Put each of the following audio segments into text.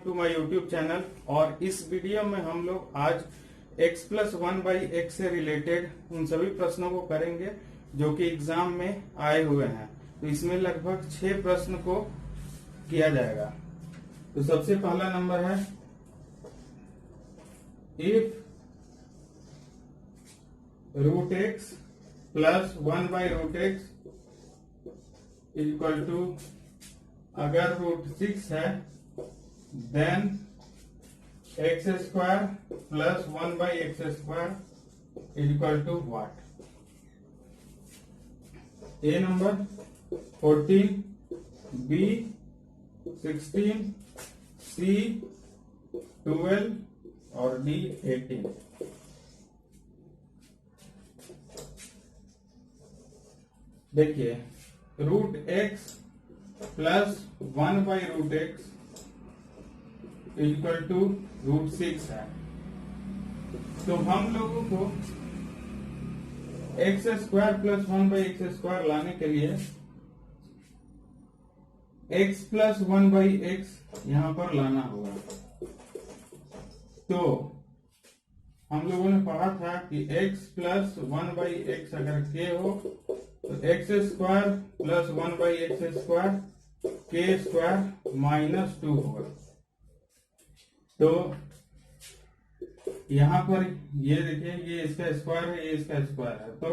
To my YouTube channel. और इस video में हम लोग आज x प्लस 1/x से रिलेटेड उन सभी प्रश्नों को करेंगे जो कि एग्जाम में आए हुए हैं। तो इसमें लगभग 6 प्रश्न को किया जाएगा। तो सबसे पहला नंबर है, if root X plus 1/√x equal to, अगर √6 है then x² plus 1/x² equal to what. A number 14, B 16, C 12 और डी 18। देखिए, √x plus 1/√x equal to √6 है। तो हम लोगों को x² प्लस 1/x² लाने के लिए x प्लस 1/x यहां पर लाना होगा। तो हम लोगों ने पढ़ा था कि x प्लस 1/x अगर k हो तो x² plus 1/x² k² minus 2 होगा। तो यहां पर ये देखिए, ये इसका स्क्वायर है, ये इसका स्क्वायर है, तो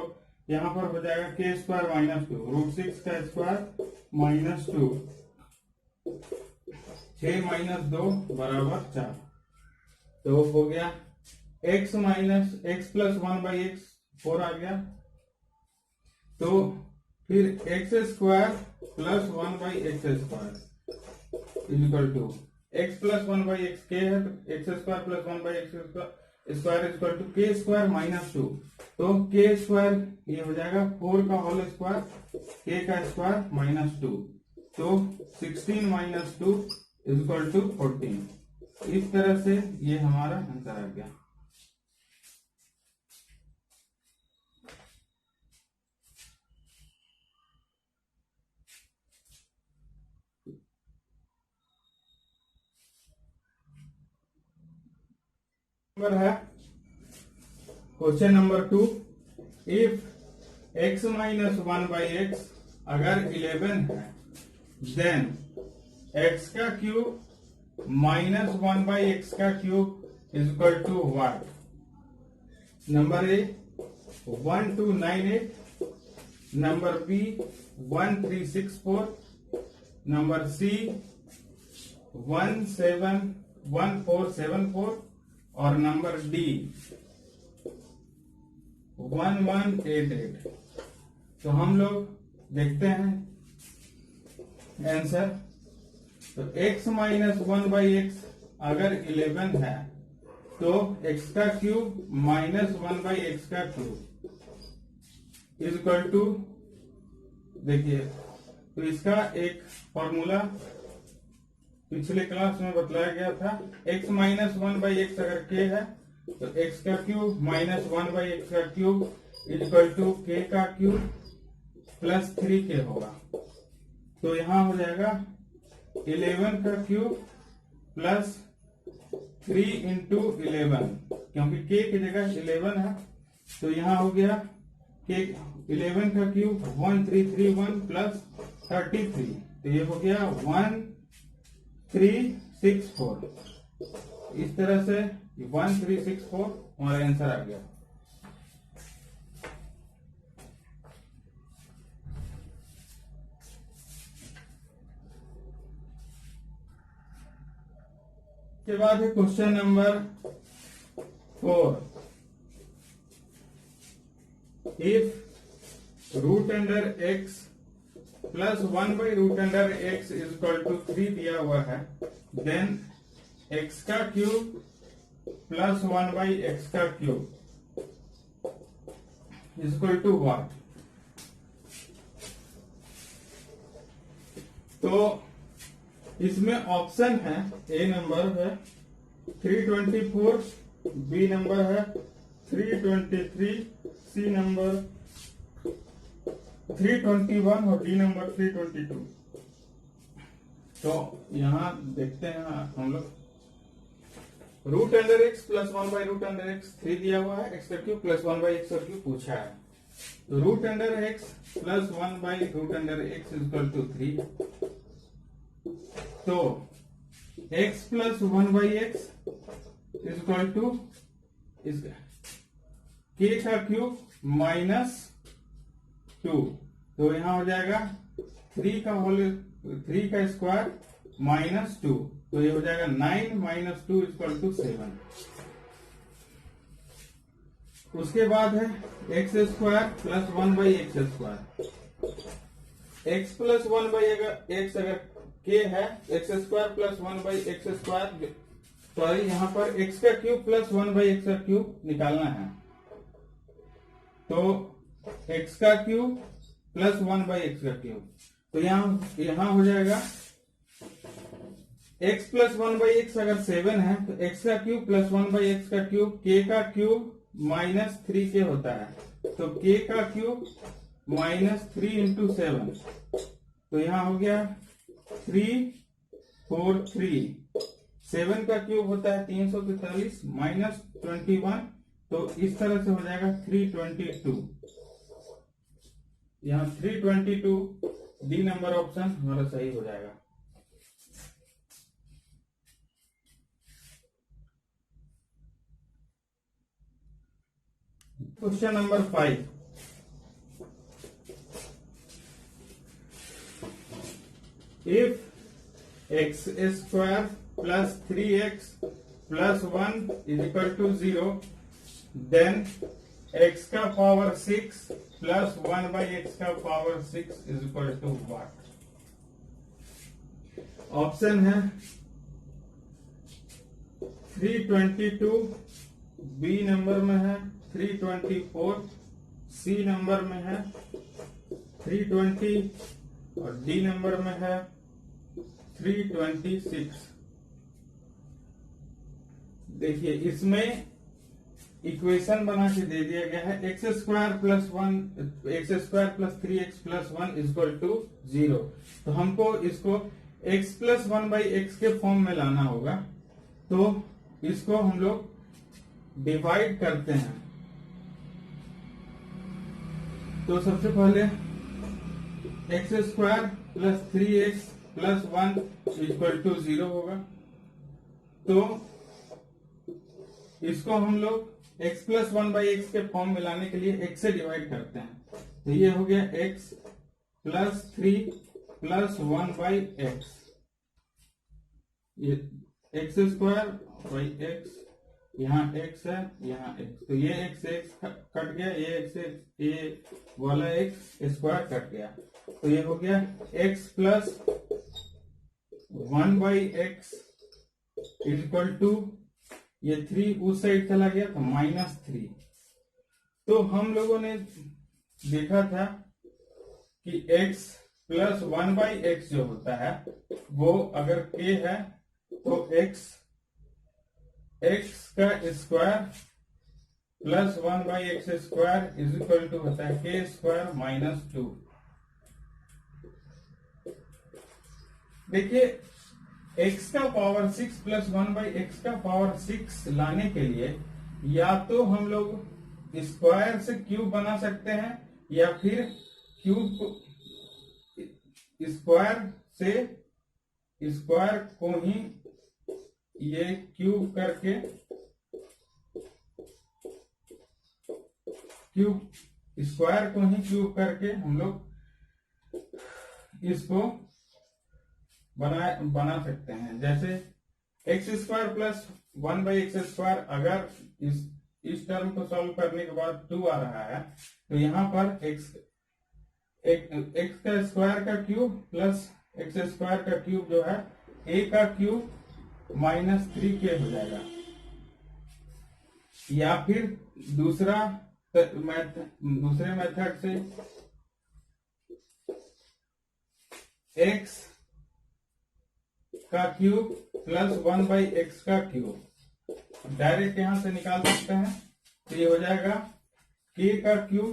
यहां पर हो जाएगा k² माइनस 2, √6 का स्क्वायर माइनस 2, 6 माइनस 2 बराबर 4। तो हो गया x प्लस 1/x 4 आ गया। तो फिर x² plus 1/x² equal to, x plus 1/x k है तो x² plus 1/x² equal to k² minus 2। तो k² ये हो जाएगा 4 का होल स्क्वायर, k का स्क्वायर माइनस 2। तो 16 माइनस 2 इक्वल टू 14। इस तरह से ये हमारा आंसर आ गया। नंबर है question number 2, if x minus 1/x अगर 11 है देन x का क्यूब माइनस 1/x का cube equal to what. Number A 1298, number B 1364, number C 1474 और नंबर डी 1188। तो हम लोग देखते हैं आंसर। तो x माइनस 1/x अगर 11 है तो x का क्यूब माइनस 1/x का क्यूब इक्वल टू, देखिए तो इसका एक फॉर्मूला पिछले क्लास में बतलाया गया था। x माइनस 1/x अगर k है तो x का क्यूब माइनस 1/x का क्यूब इक्वल टू k का क्यूब प्लस 3k होगा। तो यहां हो जाएगा 11 का क्यूब प्लस 3 इंटू 11, क्योंकि k की जगह 11 है तो यहां हो गया k 11 का क्यूब 1331 प्लस 33। तो ये हो गया 1364। इस तरह से 1364 हमारा आंसर आ गया। के बाद है question number 4, if √x plus 1/√x equal to 3 दिया हुआ है देन x का क्यूब प्लस 1/x का क्यूब इक्वल टू व्हाट। तो इसमें ऑप्शन है, ए नंबर है 324, बी नंबर है 323, सी नंबर 321 और डी नंबर 322। तो यहाँ देखते हैं हम लोग root under X plus 1/√x 3 दिया हुआ है, एक्स का क्यूब प्लस 1/x का क्यूब पूछा है। तो root under X plus 1/√x equal to 3। तो x plus 1/x equal to k का क्यूब माइनस 2। तो यहाँ हो जाएगा 3 का स्क्वायर माइनस 2। तो ये हो जाएगा 9 माइनस 2 इक्वल टू 7। उसके बाद है X square plus 1/x square. X plus 1/x अगर k है, X square plus 1/x square, sorry यहाँ पर x का क्यूब प्लस 1/x का क्यूब निकालना है। तो x का क्यूब प्लस 1/x का क्यूब, तो यहाँ हो जाएगा x प्लस 1/x अगर 7 है तो x का क्यूब प्लस 1/x का क्यूब k का क्यूब माइनस 3k होता है। तो k का क्यूब माइनस 3 इंटू 7, तो यहाँ हो गया 3 4 3। 7 का क्यूब होता है 343 माइनस 21, तो इस तरह से हो जाएगा 322। यहाँ 322 डी नंबर ऑप्शन हमारा सही हो जाएगा। Question number 5। If x square plus 3x plus 1 is equal to 0, then x का पावर 6 प्लस 1/x का power 6 is equal to what? Option है 322, बी नंबर में है 324, सी नंबर में है 320 और डी नंबर में है 326। देखिए इसमें इक्वेशन बना के दे दिया गया है X square plus 3x plus 1 equal to 0। तो हमको इसको x प्लस 1/x के फॉर्म में लाना होगा। तो इसको हम लोग डिवाइड करते हैं। तो सबसे पहले X square plus 3x plus 1 equal to 0 होगा। तो इसको हम लोग x प्लस 1/x के फॉर्म में लाने के लिए x से डिवाइड करते हैं। तो ये हो गया x प्लस 3 प्लस 1/x, ये x स्क्वायर बाई x, यहाँ x है यहाँ x, तो ये x कट गया, ये वाला x स्क्वायर कट गया। तो ये हो गया x plus 1/x equal to, ये 3 उस साइड चला गया तो -3। तो हम लोगों ने देखा था कि x प्लस 1/x जो होता है वो अगर k है तो x का square plus 1/x square is equal to होता है k स्क्वायर माइनस 2। देखिए x का पावर 6 प्लस 1/x का पावर 6 लाने के लिए या तो हम लोग स्क्वायर से क्यूब बना सकते हैं, या फिर क्यूब को स्क्वायर को ही ये क्यूब करके स्क्वायर को ही क्यूब करके हम लोग इसको बना सकते हैं। जैसे x square plus 1/x square, अगर इस टर्म को सॉल्व करने के बाद 2 आ रहा है तो यहाँ पर x का स्क्वायर का क्यूब प्लस x स्क्वायर का क्यूब जो है a का क्यूब -3k हो जाएगा। या फिर दूसरे मेथड से x का क्यूब प्लस 1/x का क्यूब डायरेक्ट यहां से निकाल सकते हैं। तो ये हो जाएगा k का क्यूब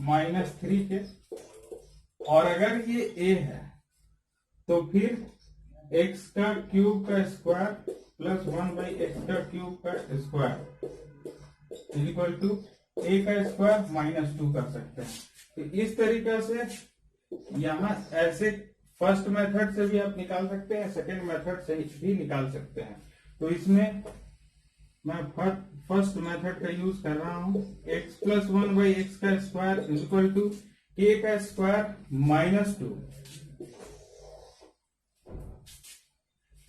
-3k, और अगर ये a है तो फिर एक्स का क्यूब का स्क्वायर प्लस 1 बाई एक्स का क्यूब का स्क्वायर इज इक्वल टू ए का स्क्वायर माइनस 2 कर सकते हैं। तो इस तरीका से यहाँ ऐसे फर्स्ट मेथड से भी आप निकाल सकते हैं, सेकेंड मेथड से भी निकाल सकते हैं। तो इसमें मैं फर्स्ट मेथड का यूज कर रहा हूं, एक्स प्लस 1 बाई एक्स का स्क्वायर इज इक्वल टू के का स्क्वायर माइनस 2,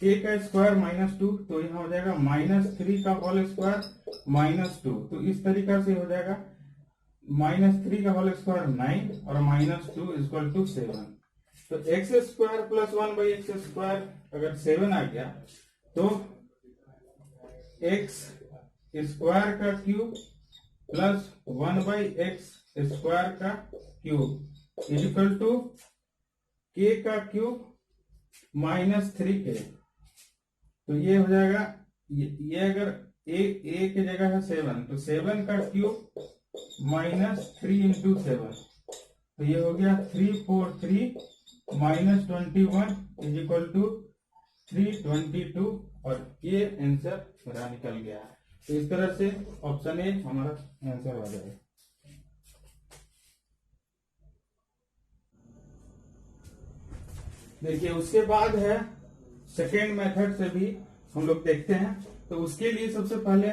के का स्क्वायर माइनस 2, तो यहाँ हो जाएगा -3 का होल स्क्वायर माइनस 2। तो इस तरीका से हो जाएगा -3 का होल स्क्वायर 9 और -2 इज इक्वल टू 7। तो x square plus 1 by x square अगर 7 आ गया तो एक्स स्क्वायर का cube plus 1 by x square का क्यूब इज इक्वल टू के का क्यूब -3k। तो ये हो जाएगा, ये अगर ए की जगह है 7, तो 7 का क्यूब -3 इंटू 7, तो ये हो गया 343 -21 इज इक्वल टू 322 और ये आंसर मेरा निकल गया है। तो इस तरह से ऑप्शन ए हमारा आंसर आ जाएगा। देखिए उसके बाद है सेकेंड मेथड से भी हम लोग देखते हैं। तो उसके लिए सबसे पहले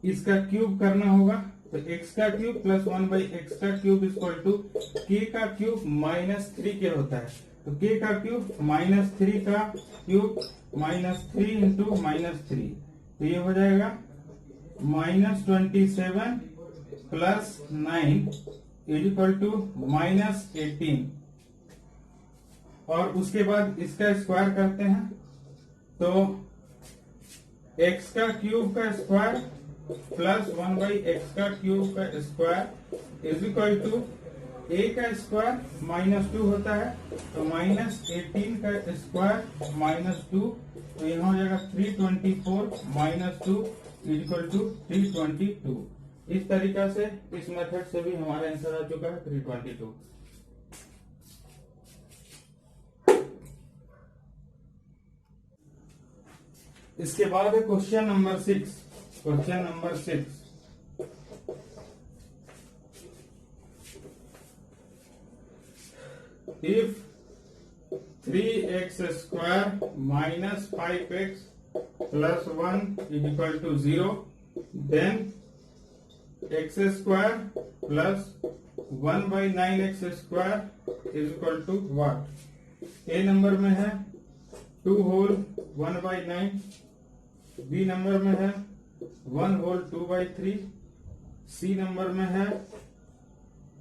इसका क्यूब करना होगा। तो एक्स का क्यूब प्लस 1 बाई एक्स का क्यूब इक्वल टू के का क्यूब -3k होता है। तो के का क्यूब -3 का क्यूब -3 इंटू -3, तो ये हो जाएगा -27 प्लस 9 इज इक्वल टू -18। और उसके बाद इसका स्क्वायर करते हैं। तो एक्स का क्यूब का स्क्वायर प्लस 1 बाई एक्स का क्यूब का स्क्वायर इज इक्वल टू ए का स्क्वायर -2 होता है, तो -18 का स्क्वायर -2, तो यहाँ हो जाएगा 324 -2 इज इक्वल टू 322। इस तरीका से इस मेथड से भी हमारा आंसर आ चुका है 322। इसके बाद है question number 6। Question number 6, if 3x square minus 5x plus 1 is equal to 0, then x square plus 1 by 9x square is equal to what. A number में है 2 होल 1 बाई 9, बी नंबर में है 1 whole 2 by 3, C number में है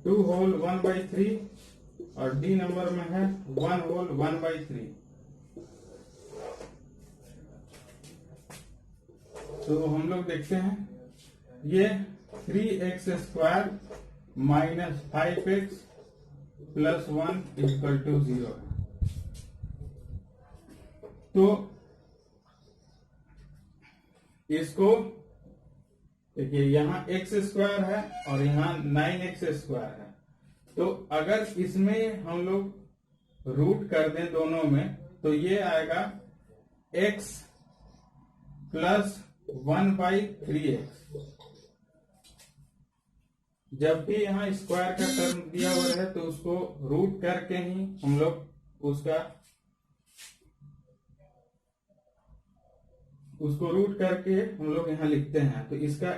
2 whole 1 by 3 और D number में है 1 whole 1 by 3। तो हम लोग देखते हैं, ये 3x square minus 5x plus 1 equal to 0 है। तो इसको देखिए, यहाँ x स्क्वायर है और यहाँ 9x स्क्वायर है। तो अगर इसमें हम लोग रूट कर दें दोनों में, तो ये आएगा x प्लस 1 बाई 3x। जब भी यहाँ स्क्वायर का टर्म दिया हुआ है तो उसको रूट करके ही हम लोग उसको रूट करके हम लोग यहाँ लिखते हैं। तो इसका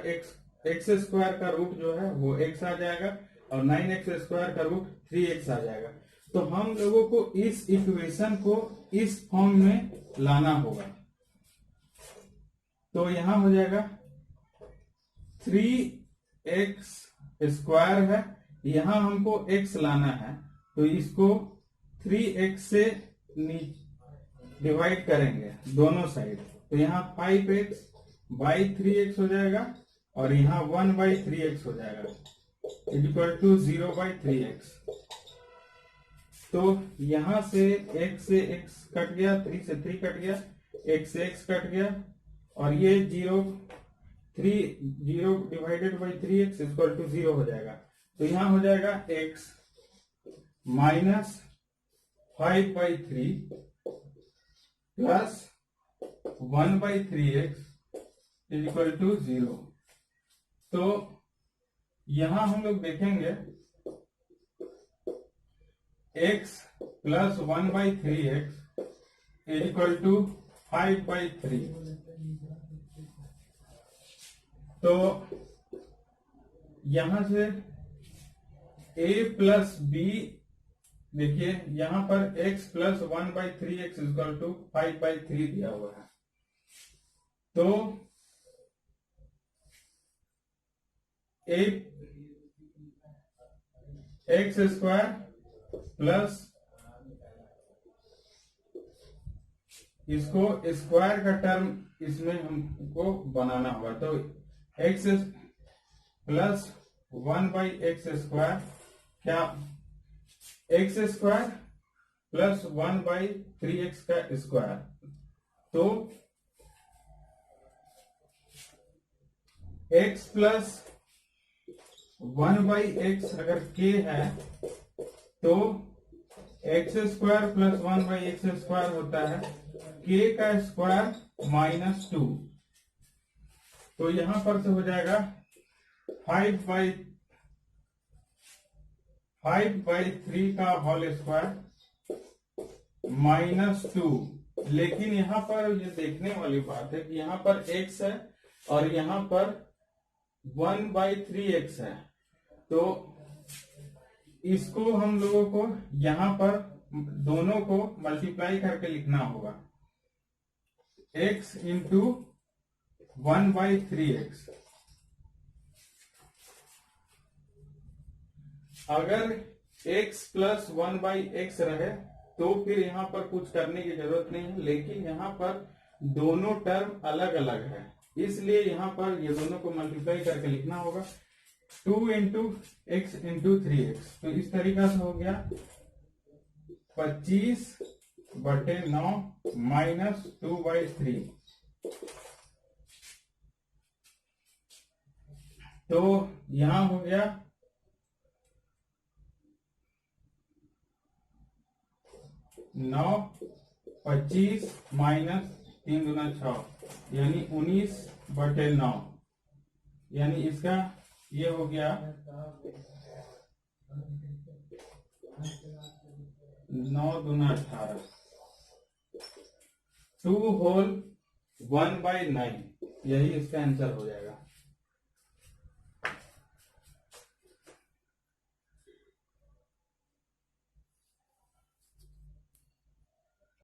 एक्स स्क्वायर का रूट जो है वो x आ जाएगा और 9x स्क्वायर का रूट 3x आ जाएगा। तो हम लोगों को इस इक्वेशन को इस फॉर्म में लाना होगा। तो यहां हो जाएगा 3x स्क्वायर है, यहां हमको x लाना है, तो इसको 3x से डिवाइड करेंगे दोनों साइड। तो यहाँ 5x बाई 3x हो जाएगा और यहाँ 1 बाई 3x हो जाएगा इक्वल टू 0 बाई 3x। तो यहां से x से x कट गया, 3 से 3 कट गया, x से x कट गया और ये 0 divided by 3x equal to 0 हो जाएगा। तो यहां हो जाएगा x minus 5 by 3 plus 1/3x is equal to 0। तो यहां हम लोग देखेंगे x plus 1/3x is equal to 5/3। तो यहां से a प्लस b, देखिए यहां पर x plus 1/3x is equal to 5/3 दिया हुआ है। तो एक्स स्क्वायर प्लस इसको स्क्वायर का टर्म इसमें हमको बनाना होगा। तो एक्स प्लस 1/x², क्या एक्स स्क्वायर प्लस 1/3x का स्क्वायर। तो x प्लस 1/x अगर k है तो x² प्लस 1/x² होता है k का स्क्वायर माइनस 2। तो यहां पर से हो जाएगा 5/3 का होल स्क्वायर माइनस 2। लेकिन यहां पर ये देखने वाली बात है कि यहां पर x है और यहां पर 1/3x है। तो इसको हम लोगों को यहां पर दोनों को मल्टीप्लाई करके लिखना होगा, x इंटू 1/3x। अगर x प्लस 1/x रहे तो फिर यहां पर कुछ करने की जरूरत नहीं है, लेकिन यहां पर दोनों टर्म अलग अलग है, इसलिए यहां पर ये दोनों को मल्टीप्लाई करके लिखना होगा 2 इंटू एक्स इंटू 3x। तो इस तरीका से हो गया 25/9 माइनस 2/3। तो यहां हो गया 9, 25 माइनस 3 दूना 6 यानी 19/9, यानी इसका ये हो गया 9 दूना 18, 2 होल 1/9, यही इसका आंसर हो जाएगा।